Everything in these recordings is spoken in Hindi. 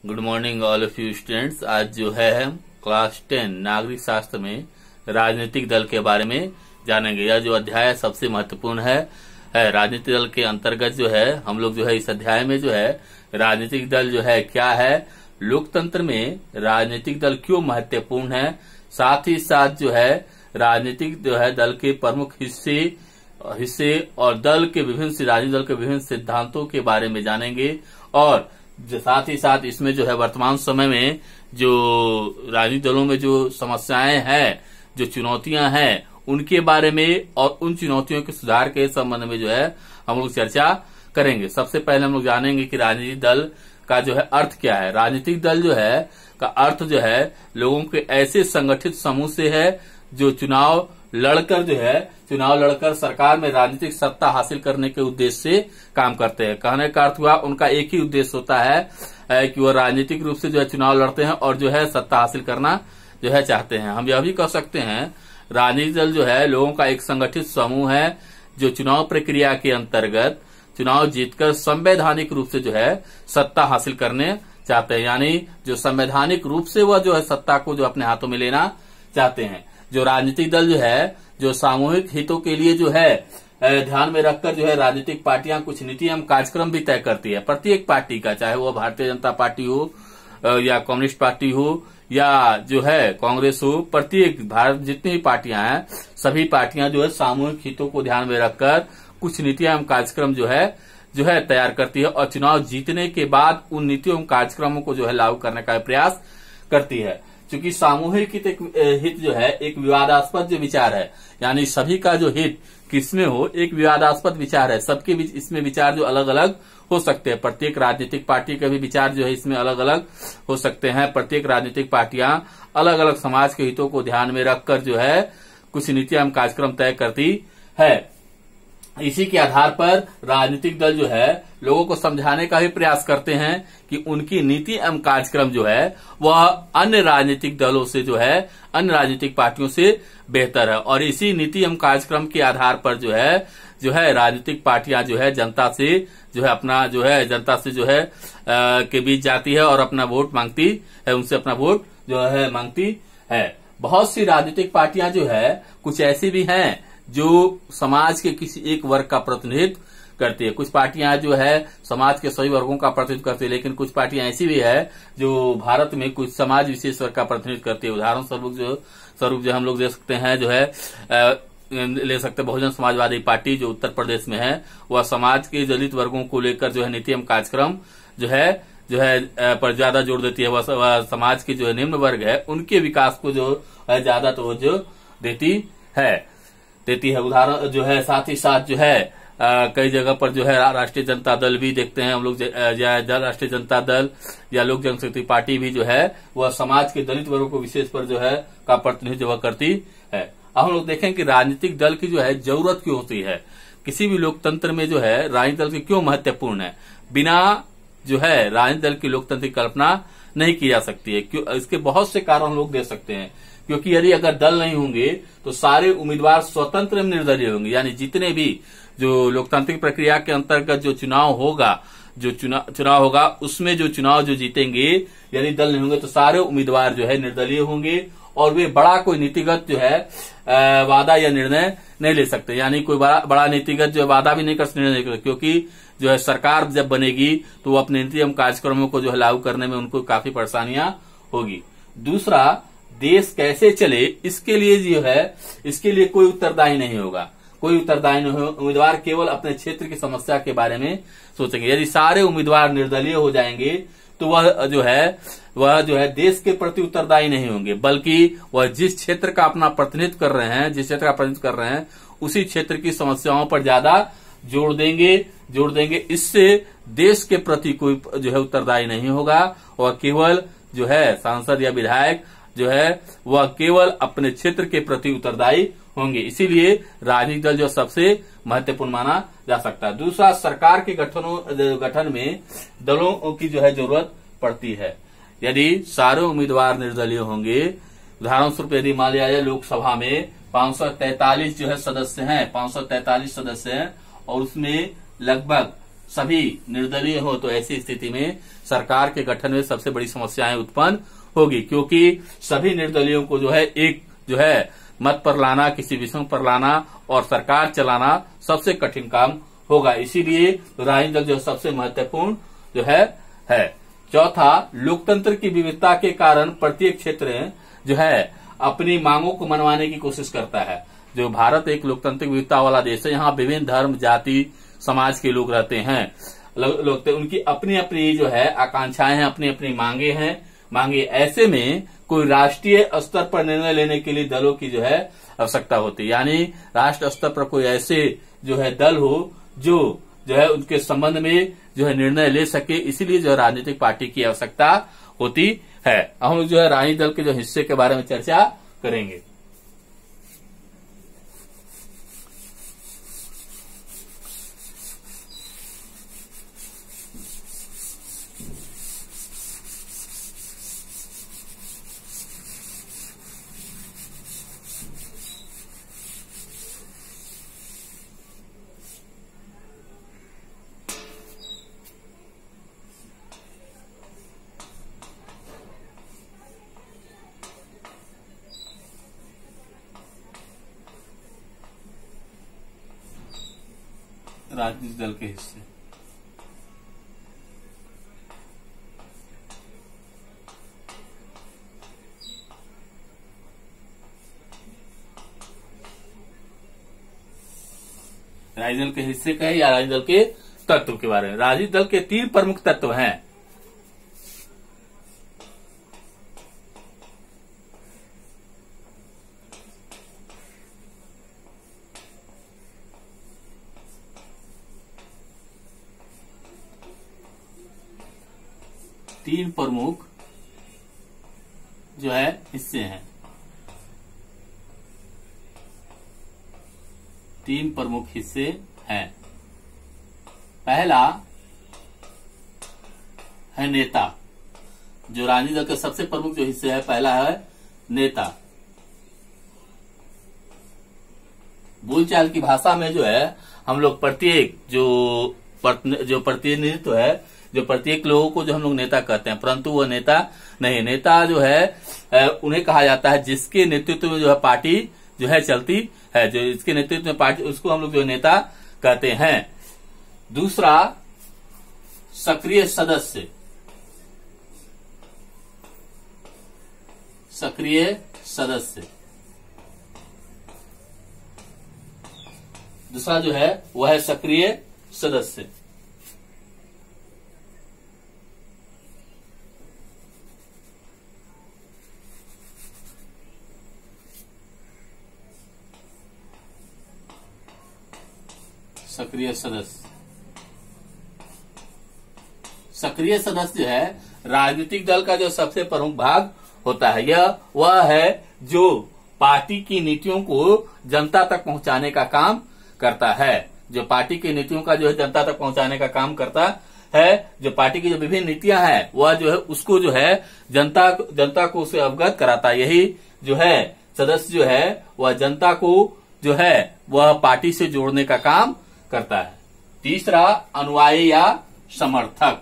Good morning all of you students. आज जो है हम क्लास 10 नागरिक शास्त्र में राजनीतिक दल के बारे में जानेंगे। यह जो अध्याय सबसे महत्वपूर्ण है राजनीतिक दल के अंतर्गत जो है हम लोग जो है इस अध्याय में जो है राजनीतिक दल जो है क्या है, लोकतंत्र में राजनीतिक दल क्यों महत्वपूर्ण है, साथ ही साथ जो है राजनीतिक जो है दल के प्रमुख हिस्से और दल के राजनीतिक दल के विभिन्न सिद्धांतों के बारे में जानेंगे। और साथ ही साथ इसमें जो है वर्तमान समय में जो राजनीतिक दलों में जो समस्याएं हैं, जो चुनौतियां हैं, उनके बारे में और उन चुनौतियों के सुधार के संबंध में जो है हम लोग चर्चा करेंगे। सबसे पहले हम लोग जानेंगे कि राजनीतिक दल का जो है अर्थ क्या है। राजनीतिक दल जो है का अर्थ जो है लोगों के ऐसे संगठित समूह से है जो चुनाव लड़कर सरकार में राजनीतिक सत्ता हासिल करने के उद्देश्य से काम करते हैं। कहने का अर्थ हुआ उनका एक ही उद्देश्य होता है कि वह राजनीतिक रूप से जो है चुनाव लड़ते हैं और जो है सत्ता हासिल करना जो है चाहते हैं। हम यह भी कह सकते हैं राजनीतिक दल जो है लोगों का एक संगठित समूह है जो चुनाव प्रक्रिया के अंतर्गत चुनाव जीतकर संवैधानिक रूप से जो है सत्ता हासिल करने चाहते हैं, यानी जो संवैधानिक रूप से वह जो है सत्ता को जो अपने हाथों में लेना चाहते हैं। जो राजनीतिक दल जो है जो सामूहिक हितों के लिए जो है ध्यान में रखकर जो है राजनीतिक पार्टियां कुछ नीति एवं कार्यक्रम भी तय करती है। प्रत्येक पार्टी का, चाहे वो भारतीय जनता पार्टी हो या कम्युनिस्ट पार्टी हो या जो है कांग्रेस हो, प्रत्येक भारत जितनी भी पार्टियां हैं सभी पार्टियां जो है सामूहिक हितों को ध्यान में रखकर कुछ नीतियां एवं कार्यक्रम जो है तैयार करती है और चुनाव जीतने के बाद उन नीतियों एवं कार्यक्रमों को जो है लागू करने का प्रयास करती है। क्योंकि सामूहिक हित जो है एक विवादास्पद जो विचार है, यानी सभी का जो हित किसमें हो एक विवादास्पद विचार है। सबके बीच इसमें विचार जो अलग अलग हो सकते हैं। प्रत्येक राजनीतिक पार्टी के भी विचार जो है इसमें अलग अलग हो सकते हैं। प्रत्येक राजनीतिक पार्टियां अलग अलग समाज के हितों को ध्यान में रखकर जो है कुछ नीतियां एवं कार्यक्रम तय करती है। इसी के आधार पर राजनीतिक दल जो है लोगों को समझाने का भी प्रयास करते हैं कि उनकी नीति एवं कार्यक्रम जो है वह अन्य राजनीतिक दलों से जो है अन्य राजनीतिक पार्टियों से बेहतर है। और इसी नीति एवं कार्यक्रम के आधार पर जो है राजनीतिक पार्टियां जो है जनता से जो है के बीच जाती है और अपना वोट मांगती है, उनसे अपना वोट जो है मांगती है। बहुत सी राजनीतिक पार्टियां जो है कुछ ऐसी भी हैं जो समाज के किसी एक वर्ग का प्रतिनिधित्व करती है। कुछ पार्टियां जो है समाज के सभी वर्गों का प्रतिनिधित्व करती है, लेकिन कुछ पार्टियां ऐसी भी है जो भारत में कुछ समाज विशेष वर्ग का प्रतिनिधित्व करती है। उदाहरण स्वरूप जो हम लोग दे सकते हैं ले सकते हैं बहुजन समाजवादी पार्टी जो उत्तर प्रदेश में है, वह समाज के दलित वर्गों को लेकर जो है नीति एवं कार्यक्रम जो है पर ज्यादा जोर देती है। वह समाज के जो है निम्न वर्ग है उनके विकास को जो है ज्यादा तवज्जो देती है। उदाहरण जो है साथ ही साथ जो है कई जगह पर जो है राष्ट्रीय जनता दल भी देखते हैं हम लोग, राष्ट्रीय जनता दल या लोक जनशक्ति पार्टी भी जो है वह समाज के दलित वर्गों को विशेष पर जो है का प्रतिनिधित्व करती है। अब हम लोग देखें कि राजनीतिक दल की जो है जरूरत क्यों होती है। किसी भी लोकतंत्र में जो है राजनीतिक दल की क्यों महत्वपूर्ण है। बिना जो है राजनीतिक दल की लोकतंत्र की कल्पना नहीं की जा सकती है। क्यों, इसके बहुत से कारण हम लोग दे सकते हैं। क्योंकि यदि अगर दल नहीं होंगे तो सारे उम्मीदवार स्वतंत्र एवं निर्दलीय होंगे, यानी जितने भी जो लोकतांत्रिक प्रक्रिया के अंतर्गत जो चुनाव होगा उसमें जो चुनाव जो जीतेंगे यदि दल नहीं होंगे तो सारे उम्मीदवार जो है निर्दलीय होंगे और वे बड़ा कोई नीतिगत जो है वादा या निर्णय नहीं ले सकते। यानी कोई बड़ा नीतिगत जो वादा भी नहीं कर सकते, क्योंकि जो है सरकार जब बनेगी तो वो अपने नीति एवं कार्यक्रमों को जो है लागू करने में उनको काफी परेशानियां होगी। दूसरा, देश कैसे चले इसके लिए कोई उत्तरदायी नहीं होगा। उम्मीदवार केवल अपने क्षेत्र की समस्या के बारे में सोचेंगे। यदि सारे उम्मीदवार निर्दलीय हो जाएंगे तो वह जो है देश के प्रति उत्तरदायी नहीं होंगे, बल्कि वह जिस क्षेत्र का अपना प्रतिनिधित्व कर रहे हैं उसी क्षेत्र की समस्याओं पर ज्यादा जोड़ देंगे। इससे देश के प्रति कोई जो है उत्तरदायी नहीं होगा और केवल जो है सांसद या विधायक जो है वह केवल अपने क्षेत्र के प्रति उत्तरदायी होंगे। इसीलिए राजनीतिक दल जो सबसे महत्वपूर्ण माना जा सकता है। दूसरा, सरकार के गठन में दलों की जो है जरूरत पड़ती है। यदि सारे उम्मीदवार निर्दलीय होंगे, उदाहरण स्वरूप यदि मान लिया जाए लोकसभा में 543 जो है सदस्य हैं, 543 सदस्य हैं और उसमें लगभग सभी निर्दलीय हो तो ऐसी स्थिति में सरकार के गठन में सबसे बड़ी समस्याएं उत्पन्न होगी, क्योंकि सभी निर्दलीयों को जो है एक जो है मत पर लाना, किसी विषय पर लाना और सरकार चलाना सबसे कठिन काम होगा। इसीलिए राजनीतिक दल जो सबसे महत्वपूर्ण जो है। चौथा, लोकतंत्र की विविधता के कारण प्रत्येक क्षेत्र जो है अपनी मांगों को मनवाने की कोशिश करता है। जो भारत एक लोकतांत्रिक विविधता वाला देश है, यहाँ विभिन्न धर्म, जाति, समाज के लोग रहते हैं। लोग उनकी अपनी अपनी जो है आकांक्षाएं हैं, अपनी अपनी मांगे ऐसे में कोई राष्ट्रीय स्तर पर निर्णय लेने के लिए दलों की जो है आवश्यकता होती है। यानी राष्ट्र स्तर पर कोई ऐसे जो है दल हो जो है उनके संबंध में जो है निर्णय ले सके, इसीलिए जो है राजनीतिक पार्टी की आवश्यकता होती है। हम जो है राजनीतिक दल के जो हिस्से के बारे में चर्चा करेंगे। राजनीतिक दल के हिस्से। राजनीतिक दल के हिस्से कहे या राजनीतिक दल के तत्व के बारे में। राजनीतिक दल के 3 प्रमुख तत्व हैं। तीन प्रमुख जो है हिस्से हैं। 3 प्रमुख हिस्से हैं। पहला है नेता। जो राजनीतिक दल के सबसे प्रमुख जो हिस्से है, पहला है नेता। बोलचाल की भाषा में जो है हम लोग प्रत्येक जो प्रतिनिधित्व है, जो प्रत्येक लोगों को जो हम लोग नेता कहते हैं, परंतु वो नेता नहीं। नेता जो है उन्हें कहा जाता है जिसके नेतृत्व में जो है पार्टी जो है चलती है। जो इसके नेतृत्व में पार्टी, उसको हम लोग जो नेता कहते हैं। दूसरा, सक्रिय सदस्य। सक्रिय सदस्य दूसरा जो है वह है सक्रिय सदस्य। सक्रिय सदस्य जो है राजनीतिक दल का जो सबसे प्रमुख भाग होता है। यह वह है जो पार्टी की नीतियों को जनता तक पहुंचाने का काम करता है। जो पार्टी की नीतियों का जो है जनता तक पहुंचाने का काम करता है। जो पार्टी की जो विभिन्न नीतियां हैं वह जो है उसको जो है जनता को उसे अवगत कराता है। यही जो है सदस्य जो है वह जनता को जो है वह पार्टी से जोड़ने का काम करता है। तीसरा, अनुयायी या समर्थक।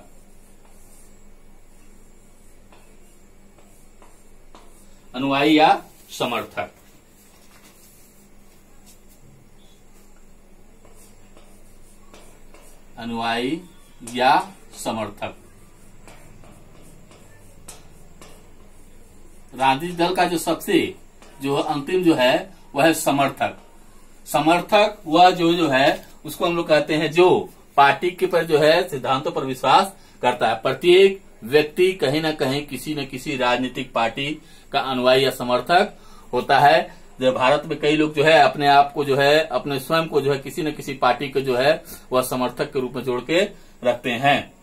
अनुयायी या समर्थक अनुयायी या समर्थक राजनीतिक दल का जो सबसे जो अंतिम जो है वह है समर्थक। समर्थक वह जो है उसको हम लोग कहते हैं जो पार्टी के पर जो है सिद्धांतों पर विश्वास करता है। प्रत्येक व्यक्ति कहीं न कहीं किसी न किसी राजनीतिक पार्टी का अनुयायी या समर्थक होता है। जो भारत में कई लोग जो है अपने आप को जो है अपने स्वयं को जो है किसी न किसी पार्टी को जो है वह समर्थक के रूप में जोड़ के रखते हैं।